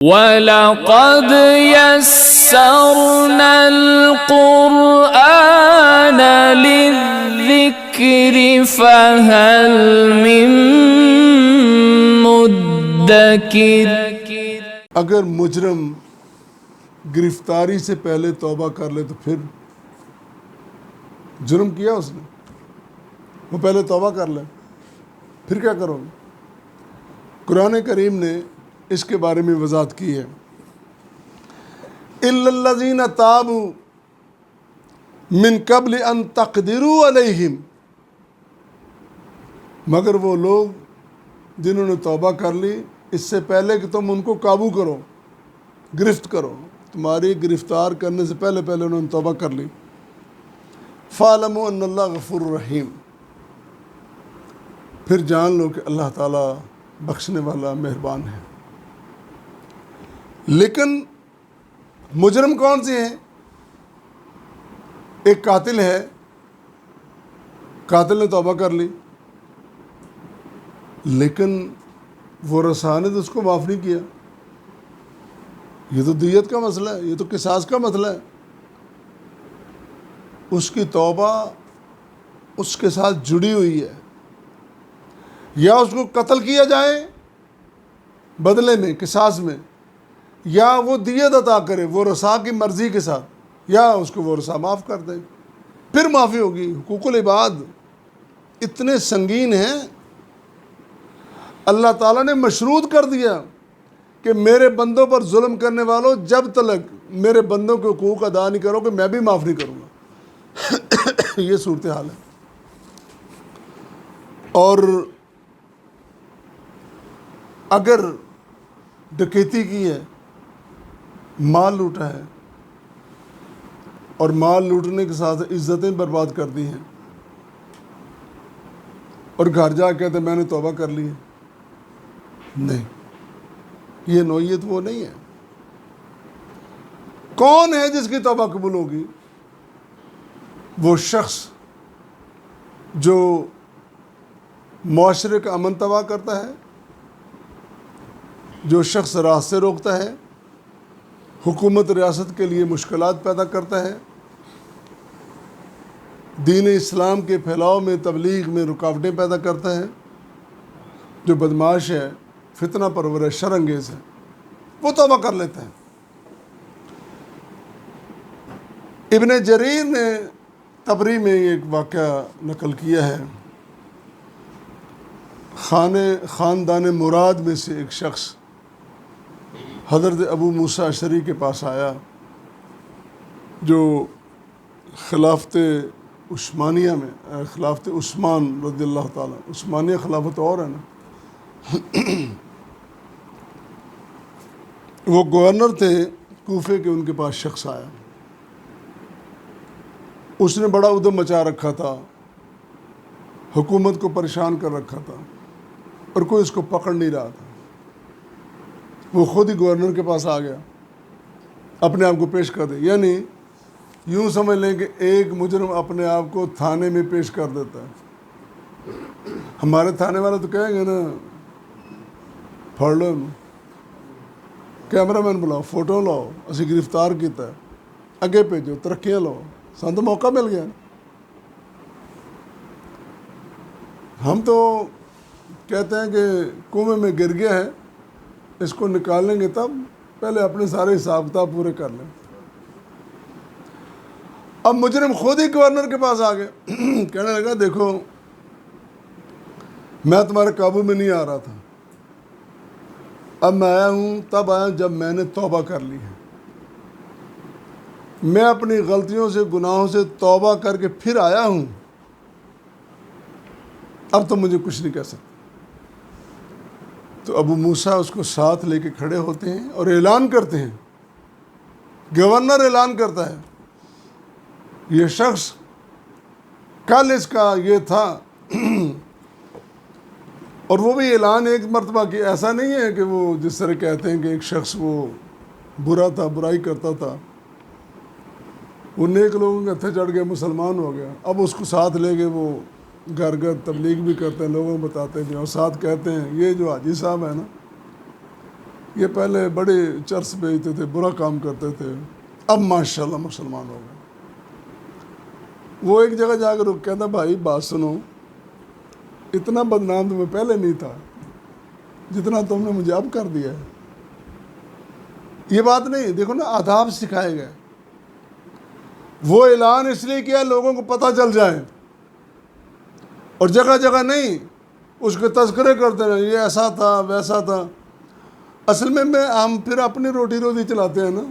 وَلَقَدْ يَسَّرْنَا الْقُرْآنَ لِلذِّكْرِ فَهَلْ مِن مُدَّكِرٍ۔ اگر مجرم گرفتاری سے پہلے توبہ کر لے تو پھر جرم کیا اس نے، وہ پہلے توبہ کر لے، پھر کیا کرو گے؟ قرآن کریم نے اس کے بارے میں وضاحت کی ہے، إِلَّا الَّذِينَ تَابُوا مِن قَبْلِ أَن تَقْدِرُوا عَلَيْهِمْ، مگر وہ لوگ جنہوں نے توبہ کر لی اس سے پہلے کہ تم ان کو قابو کرو، گرفت کرو، تمہاری گرفتار کرنے سے پہلے انہوں نے توبہ کر لی۔ فَاعْلَمُوا أَنَّ اللَّهَ غَفُورٌ رَحِيمٌ، پھر جان لو کہ اللہ تعالیٰ بخشنے والا مہربان ہے۔ لیکن مجرم کون سے ہیں؟ ایک قاتل ہے، قاتل نے توبہ کر لی لیکن ورثاء نے تو اس کو معاف نہیں کیا۔ یہ تو دیت کا مسئلہ ہے، یہ تو قصاص کا مسئلہ ہے۔ اس کی توبہ اس کے ساتھ جڑی ہوئی ہے، یا اس کو قتل کیا جائے بدلے میں، قصاص میں، یا وہ دیت عطا کرے ورثاء کی مرضی کے ساتھ، یا اس کو ورثاء معاف کر دے، پھر معافی ہوگی۔ حقوق العباد اتنے سنگین ہیں، اللہ تعالیٰ نے مشروط کر دیا کہ میرے بندوں پر ظلم کرنے والوں جب تک میرے بندوں کے حقوق ادا نہیں کرو کہ میں بھی معاف نہیں کروں گا۔ یہ صورتحال ہے۔ اور اگر ڈکیتی کی ہے، مال لوٹا ہے، اور مال لوٹنے کے ساتھ عزتیں برباد کر دی ہیں، اور گھر جا کہتے میں نے توبہ کر لی ہے، نہیں، یہ نوعیت وہ نہیں ہے۔ کون ہے جس کی توبہ قبول ہوگی؟ وہ شخص جو معاشرے کا امن تباہ کرتا ہے، جو شخص راہ سے روکتا ہے، حکومت ریاست کے لیے مشکلات پیدا کرتا ہے، دین اسلام کے پھیلاؤ میں، تبلیغ میں رکاوٹیں پیدا کرتا ہے، جو بدمعاش ہے، فتنہ پرور ہے، شر انگیز ہے، وہ توبہ کر لیتا ہے۔ ابن جریر نے طبری میں ایک واقعہ نقل کیا ہے، خاندان مراد میں سے ایک شخص حضرت ابو موسیٰ اشعری کے پاس آیا، جو خلافت عثمانیہ میں، خلافت عثمان رضی اللہ تعالیٰ، عثمانیہ خلافت اور ہے نا، وہ گورنر تھے کوفے کے، ان کے پاس شخص آیا، اس نے بڑا ادھم مچا رکھا تھا، حکومت کو پریشان کر رکھا تھا، اور کوئی اس کو پکڑ نہیں رہا تھا۔ وہ خود ہی گورنر کے پاس آ گیا، اپنے آپ کو پیش کر دے، یعنی یوں سمجھ لیں کہ ایک مجرم اپنے آپ کو تھانے میں پیش کر دیتا ہے۔ ہمارے تھانے والے تو کہیں گے نا، پھڑ لو، کیمرہ مین بلاؤ، فوٹو لاؤ، اسی گرفتار کیتا ہے، اگے بھیجو، ترقیاں لو، سن تو موقع مل گیا۔ ہم تو کہتے ہیں کہ کنویں میں گر گیا ہے، اس کو نکالیں گے تب، پہلے اپنے سارے حساب کتاب پورے کر لیں۔ اب مجرم خود ہی گورنر کے پاس آ گیا، کہنے لگا دیکھو میں تمہارے قابو میں نہیں آ رہا تھا، اب میں آیا ہوں، تب آیا جب میں نے توبہ کر لی ہے، میں اپنی غلطیوں سے، گناہوں سے توبہ کر کے پھر آیا ہوں، اب تو مجھے کچھ نہیں کہہ سکتے۔ تو ابو موسیٰ اس کو ساتھ لے کے کھڑے ہوتے ہیں اور اعلان کرتے ہیں، گورنر اعلان کرتا ہے، یہ شخص کل اس کا یہ تھا، اور وہ بھی اعلان ایک مرتبہ کی، ایسا نہیں ہے کہ وہ جس طرح کہتے ہیں کہ ایک شخص وہ برا تھا، برائی کرتا تھا، وہ نیک لوگوں کے ہتھے چڑھ گیا، مسلمان ہو گیا، اب اس کو ساتھ لے کے وہ گھر گھر تبلیغ بھی کرتے ہیں، لوگوں کو بتاتے بھی، اور ساتھ کہتے ہیں یہ جو حاجی صاحب ہے نا، یہ پہلے بڑے چرس بیچتے تھے، برا کام کرتے تھے، اب ماشاءاللہ مسلمان ہو گئے۔ وہ ایک جگہ جا کر کہتا بھائی بات سنو، اتنا بدنام تو میں پہلے نہیں تھا جتنا تم نے مجھے اب کر دیا ہے۔ یہ بات نہیں، دیکھو نا، آداب سکھائے گئے۔ وہ اعلان اس لیے کیا لوگوں کو پتہ چل جائے، اور جگہ جگہ نہیں اس کے تذکرے کرتے رہے، یہ ایسا تھا ویسا تھا۔ اصل میں ہم پھر اپنی روٹی روزی چلاتے ہیں نا۔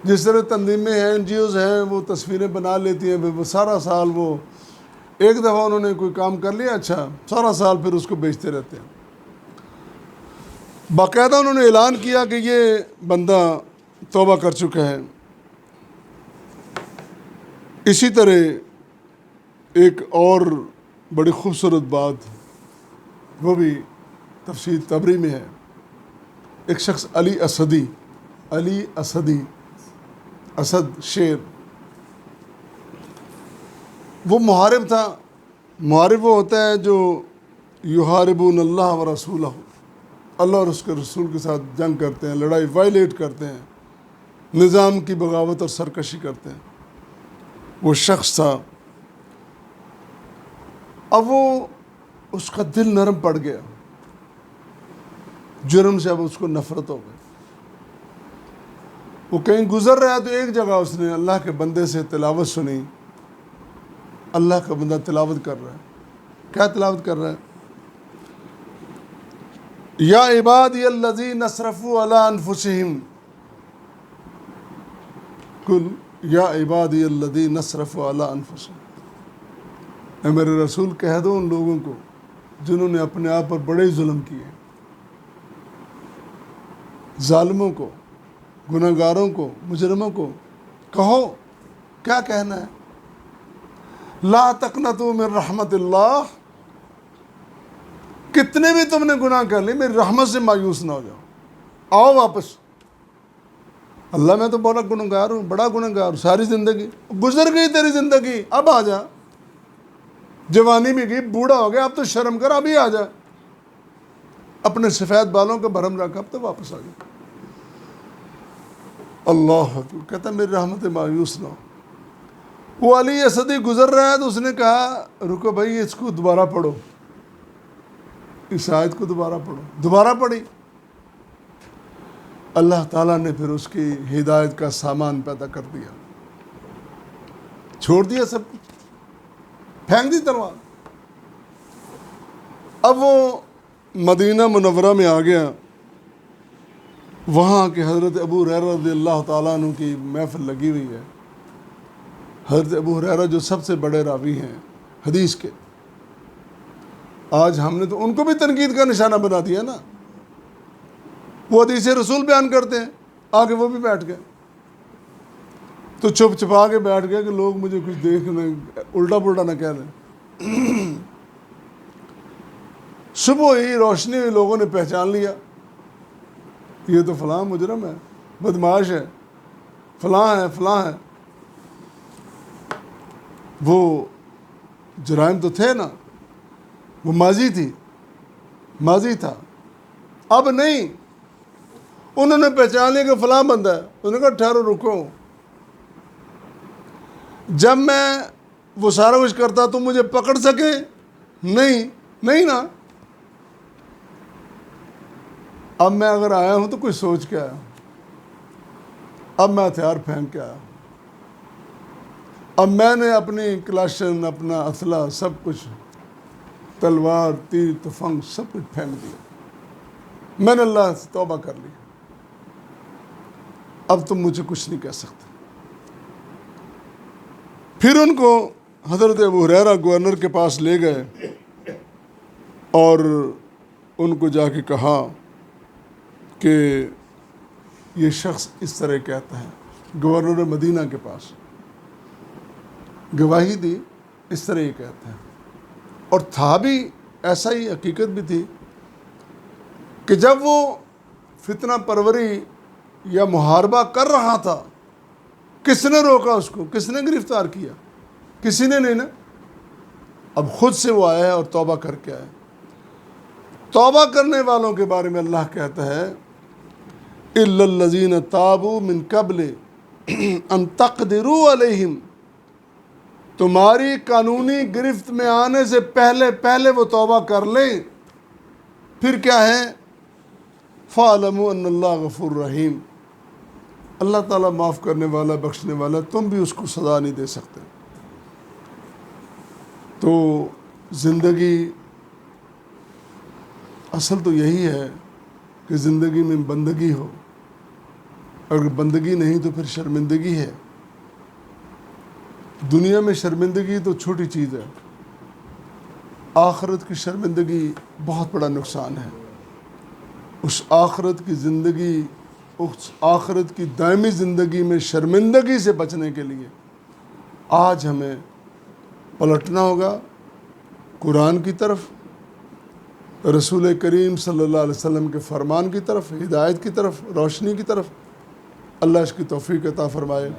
جس طرح تنظیمیں ہیں، این جی اوز ہیں، وہ تصویریں بنا لیتی ہیں، پھر وہ سارا سال وہ ایک دفعہ انہوں نے کوئی کام کر لیا، اچھا سارا سال پھر اس کو بیچتے رہتے ہیں۔ باقاعدہ انہوں نے اعلان کیا کہ یہ بندہ توبہ کر چکا ہے۔ اسی طرح ایک اور بڑی خوبصورت بات، وہ بھی تفسیر طبری میں ہے۔ ایک شخص علی اسدی، اسد شیر، وہ محارب تھا۔ محارب وہ ہوتا ہے جو یحاربون اللہ و رسولہ، اللہ اور اس کے رسول کے ساتھ جنگ کرتے ہیں، لڑائی وائلیٹ کرتے ہیں، نظام کی بغاوت اور سرکشی کرتے ہیں۔ وہ شخص تھا، اب وہ اس کا دل نرم پڑ گیا، جرم سے اب اس کو نفرت ہو گئی۔ وہ کہیں گزر رہا ہے تو ایک جگہ اس نے اللہ کے بندے سے تلاوت سنی۔ اللہ کا بندہ تلاوت کر رہا ہے، کیا تلاوت کر رہا ہے؟ یا عبادی الذین اسرفوا علی انفسہم، قل یا عبادی الذین اسرفوا علی انفسہم، اے میرے رسول کہہ دو ان لوگوں کو جنہوں نے اپنے آپ پر بڑے ظلم کیے، ظالموں کو، گناہ گاروں کو، مجرموں کو کہو، کیا کہنا ہے؟ لا تقنطوا من رحمت اللہ، کتنے بھی تم نے گناہ کر لی میری رحمت سے مایوس نہ ہو جاؤ، آؤ واپس۔ اللہ میں تو بڑا گناہ گار ہوں، بڑا گناہ گار ہوں، ساری زندگی گزر گئی تیری زندگی، اب آ جا۔ جوانی بھی گئی، بوڑھا ہو گیا، اب تو شرم کر، ابھی آ جا، اپنے سفید بالوں کا بھرم رکھ، اب تو واپس آ جا۔ اللہ اکبر، کہتا میری رحمت مایوس نہ ہو۔ وہ علی اسدی گزر رہا ہے تو اس نے کہا رکو بھائی، اس کو دوبارہ پڑھو، اس آیت کو دوبارہ پڑھو۔ دوبارہ پڑھی، اللہ تعالیٰ نے پھر اس کی ہدایت کا سامان پیدا کر دیا، چھوڑ دیا سب کچھ، پھینک دی تلوار۔ اب وہ مدینہ منورہ میں آ گیا، وہاں کے حضرت ابو ہریرہ رضی اللہ تعالیٰ عنہ کی محفل لگی ہوئی ہے۔ حضرت ابو ہریرہ جو سب سے بڑے راوی ہیں حدیث کے، آج ہم نے تو ان کو بھی تنقید کا نشانہ بنا دیا نا۔ وہ حدیث رسول بیان کرتے ہیں، آگے وہ بھی بیٹھ گئے، تو چھپ چھپا کے بیٹھ گئے کہ لوگ مجھے کچھ دیکھنے الٹا پلٹا نہ کہہ دیں۔ صبح ہی روشنی ہوئی، لوگوں نے پہچان لیا، یہ تو فلاں مجرم ہے، بدمعاش ہے، فلاں ہے فلاں ہے۔ وہ جرائم تو تھے نا، وہ ماضی تھا، اب نہیں۔ انہوں نے پہچان لیا کہ فلاں بندہ ہے، انہوں نے کہا ٹھہرو رکو، جب میں وہ سارا کچھ کرتا تم مجھے پکڑ سکے؟ نہیں نا۔ اب میں اگر آیا ہوں تو کوئی سوچ کے آیا، اب میں ہتھیار پھینک کے آیا، اب میں نے اپنی کلاشن، اپنا اسلحہ، سب کچھ، تلوار، تیر، تفنگ، سب کچھ پھینک دیا، میں نے اللہ سے توبہ کر لی، اب تم مجھے کچھ نہیں کہہ سکتے۔ پھر ان کو حضرت ابو ہریرہ گورنر کے پاس لے گئے اور ان کو جا کے کہا کہ یہ شخص اس طرح کہتا ہے، گورنر مدینہ کے پاس گواہی دی، اس طرح یہ کہتا ہے۔ اور تھا بھی ایسا ہی، حقیقت بھی تھی کہ جب وہ فتنہ پروری یا محاربہ کر رہا تھا، کس نے روکا اس کو؟ کس نے گرفتار کیا؟ کسی نے نہیں نا۔ اب خود سے وہ آیا ہے اور توبہ کر کے آیا۔ توبہ کرنے والوں کے بارے میں اللہ کہتا ہے الا الذین تابوا من قبل ان تقدروا علیہم، تمہاری قانونی گرفت میں آنے سے پہلے وہ توبہ کر لیں، پھر کیا ہے؟ فَاعْلَمُوا أَنَّ اللَّهَ غَفُورٌ رَحِيمٌ، اللہ تعالیٰ معاف کرنے والا، بخشنے والا، تم بھی اس کو سزا نہیں دے سکتے۔ تو زندگی اصل تو یہی ہے کہ زندگی میں بندگی ہو، اگر بندگی نہیں تو پھر شرمندگی ہے۔ دنیا میں شرمندگی تو چھوٹی چیز ہے، آخرت کی شرمندگی بہت بڑا نقصان ہے۔ اس آخرت کی زندگی، اس آخرت کی دائمی زندگی میں شرمندگی سے بچنے کے لیے آج ہمیں پلٹنا ہوگا قرآن کی طرف، رسول کریم صلی اللہ علیہ وسلم کے فرمان کی طرف، ہدایت کی طرف، روشنی کی طرف۔ اللہ اس کی توفیق عطا فرمائے۔